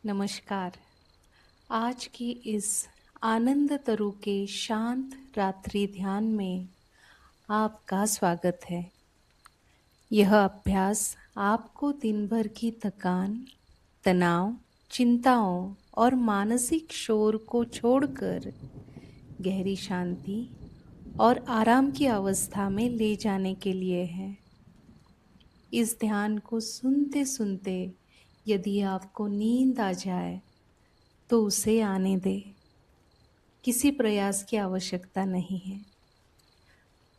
नमस्कार। आज की इस आनंद तरु के शांत रात्रि ध्यान में आपका स्वागत है। यह अभ्यास आपको दिन भर की थकान, तनाव, चिंताओं और मानसिक शोर को छोड़कर गहरी शांति और आराम की अवस्था में ले जाने के लिए है। इस ध्यान को सुनते सुनते यदि आपको नींद आ जाए तो उसे आने दे। किसी प्रयास की आवश्यकता नहीं है।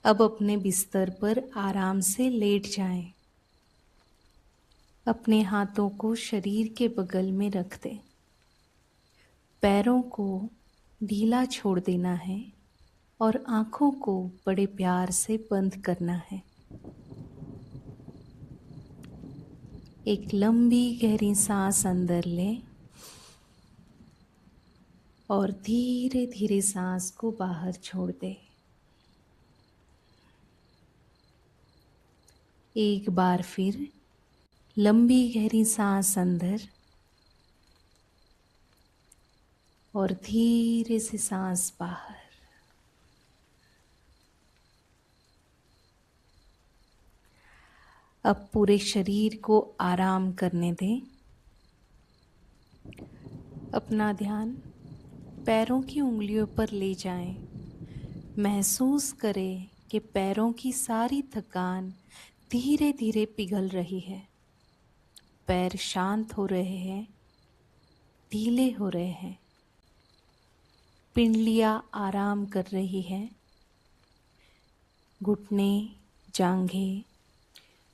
अब अपने बिस्तर पर आराम से लेट जाएं। अपने हाथों को शरीर के बगल में रख दें। पैरों को ढीला छोड़ देना है और आँखों को बड़े प्यार से बंद करना है। एक लंबी गहरी सांस अंदर लें और धीरे धीरे सांस को बाहर छोड़ दें। एक बार फिर लंबी गहरी सांस अंदर और धीरे से सांस बाहर। अब पूरे शरीर को आराम करने दें। अपना ध्यान पैरों की उंगलियों पर ले जाएं। महसूस करें कि पैरों की सारी थकान धीरे धीरे पिघल रही है। पैर शांत हो रहे हैं, ढीले हो रहे हैं। पिंडलियां आराम कर रही है। घुटने, जांघें,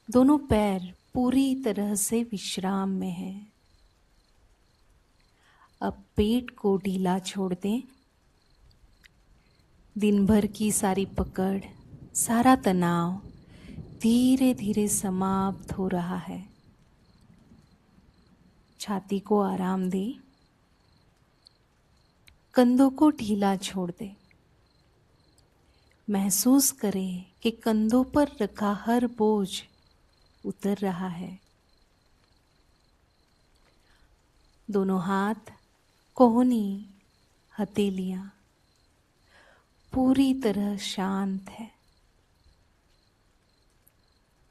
दोनों पैर पूरी तरह से विश्राम में हैं। अब पेट को ढीला छोड़ दें। दिन भर की सारी पकड़, सारा तनाव धीरे धीरे समाप्त हो रहा है। छाती को आराम दें। कंधों को ढीला छोड़ दें। महसूस करें कि कंधों पर रखा हर बोझ उतर रहा है। दोनों हाथ, कोहनी, हथेलियां पूरी तरह शांत है।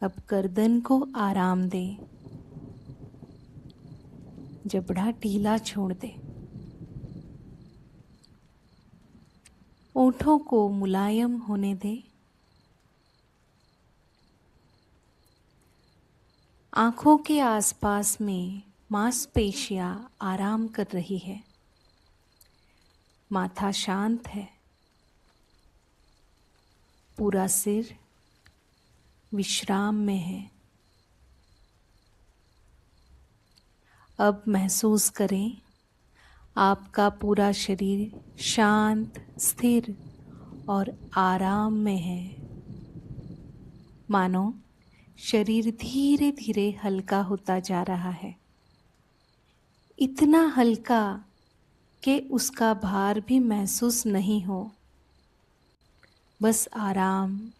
अब गर्दन को आराम दें। जबड़ा ढीला छोड़ दें। ओठों को मुलायम होने दें। आँखों के आसपास में मांसपेशियां आराम कर रही है। माथा शांत है। पूरा सिर विश्राम में है। अब महसूस करें आपका पूरा शरीर शांत, स्थिर और आराम में है। मानो शरीर धीरे धीरे हल्का होता जा रहा है। इतना हल्का कि उसका भार भी महसूस नहीं हो। बस आराम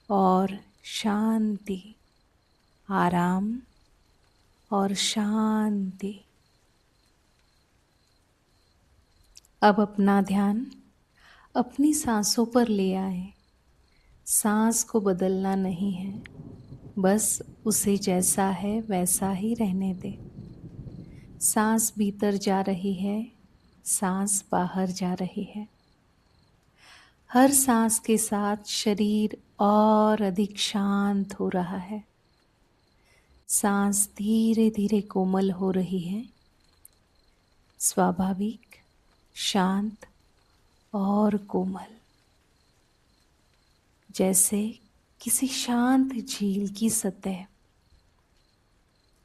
और शांति, आराम और शांति। अब अपना ध्यान अपनी सांसों पर ले आए। सांस को बदलना नहीं है, बस उसे जैसा है वैसा ही रहने दें। सांस भीतर जा रही है, सांस बाहर जा रही है। हर सांस के साथ शरीर और अधिक शांत हो रहा है। सांस धीरे धीरे कोमल हो रही है। स्वाभाविक, शांत और कोमल, जैसे किसी शांत झील की सतह।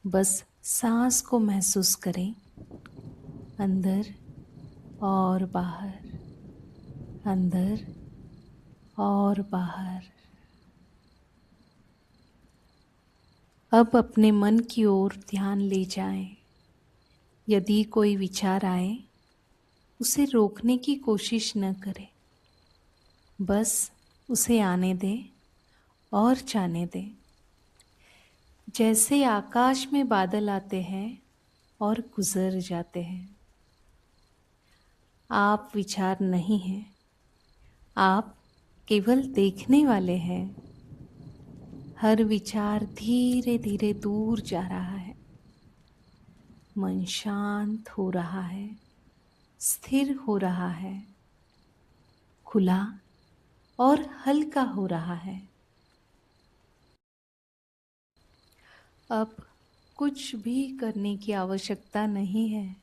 बस सांस को महसूस करें, अंदर और बाहर, अंदर और बाहर। अब अपने मन की ओर ध्यान ले जाएं। यदि कोई विचार आए, उसे रोकने की कोशिश न करें। बस उसे आने दें और जाने दें। जैसे आकाश में बादल आते हैं, और गुजर जाते हैं। आप विचार नहीं हैं, आप केवल देखने वाले हैं। हर विचार धीरे धीरे दूर जा रहा है। मन शांत हो रहा है, स्थिर हो रहा है, खुला और हल्का हो रहा है। अब कुछ भी करने की आवश्यकता नहीं है।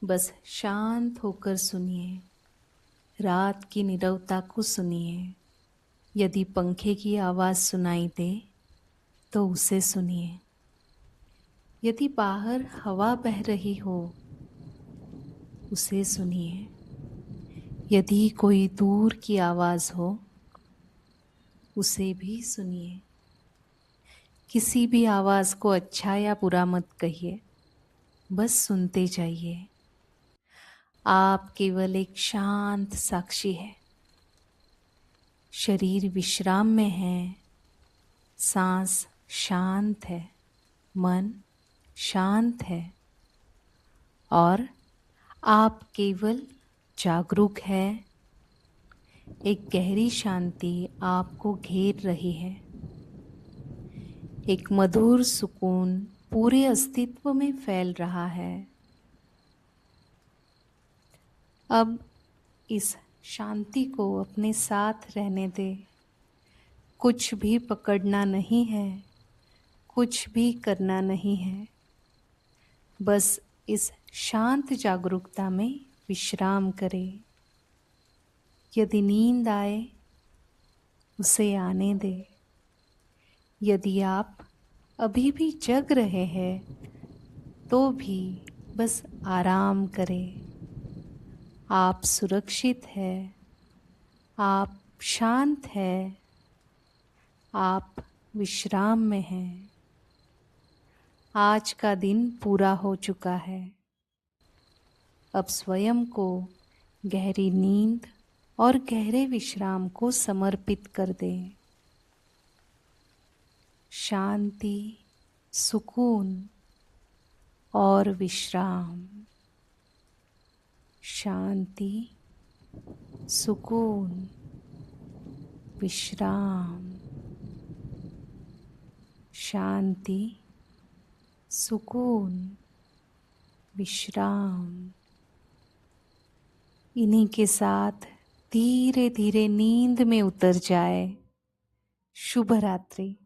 बस शांत होकर सुनिए। रात की नीरवता को सुनिए। यदि पंखे की आवाज़ सुनाई दे तो उसे सुनिए। यदि बाहर हवा बह रही हो उसे सुनिए। यदि कोई दूर की आवाज़ हो उसे भी सुनिए। किसी भी आवाज़ को अच्छा या बुरा मत कहिए, बस सुनते जाइए। आप केवल एक शांत साक्षी है। शरीर विश्राम में है, सांस शांत है, मन शांत है और आप केवल जागरूक है। एक गहरी शांति आपको घेर रही है। एक मधुर सुकून पूरे अस्तित्व में फैल रहा है। अब इस शांति को अपने साथ रहने दे। कुछ भी पकड़ना नहीं है, कुछ भी करना नहीं है। बस इस शांत जागरूकता में विश्राम करें। यदि नींद आए उसे आने दे। यदि आप अभी भी जग रहे हैं तो भी बस आराम करें। आप सुरक्षित हैं, आप शांत हैं, आप विश्राम में हैं। आज का दिन पूरा हो चुका है। अब स्वयं को गहरी नींद और गहरे विश्राम को समर्पित कर दें। शांति, सुकून और विश्राम। शांति, सुकून, विश्राम। शांति, सुकून, विश्राम। इन्हीं के साथ धीरे धीरे नींद में उतर जाए। शुभ रात्रि।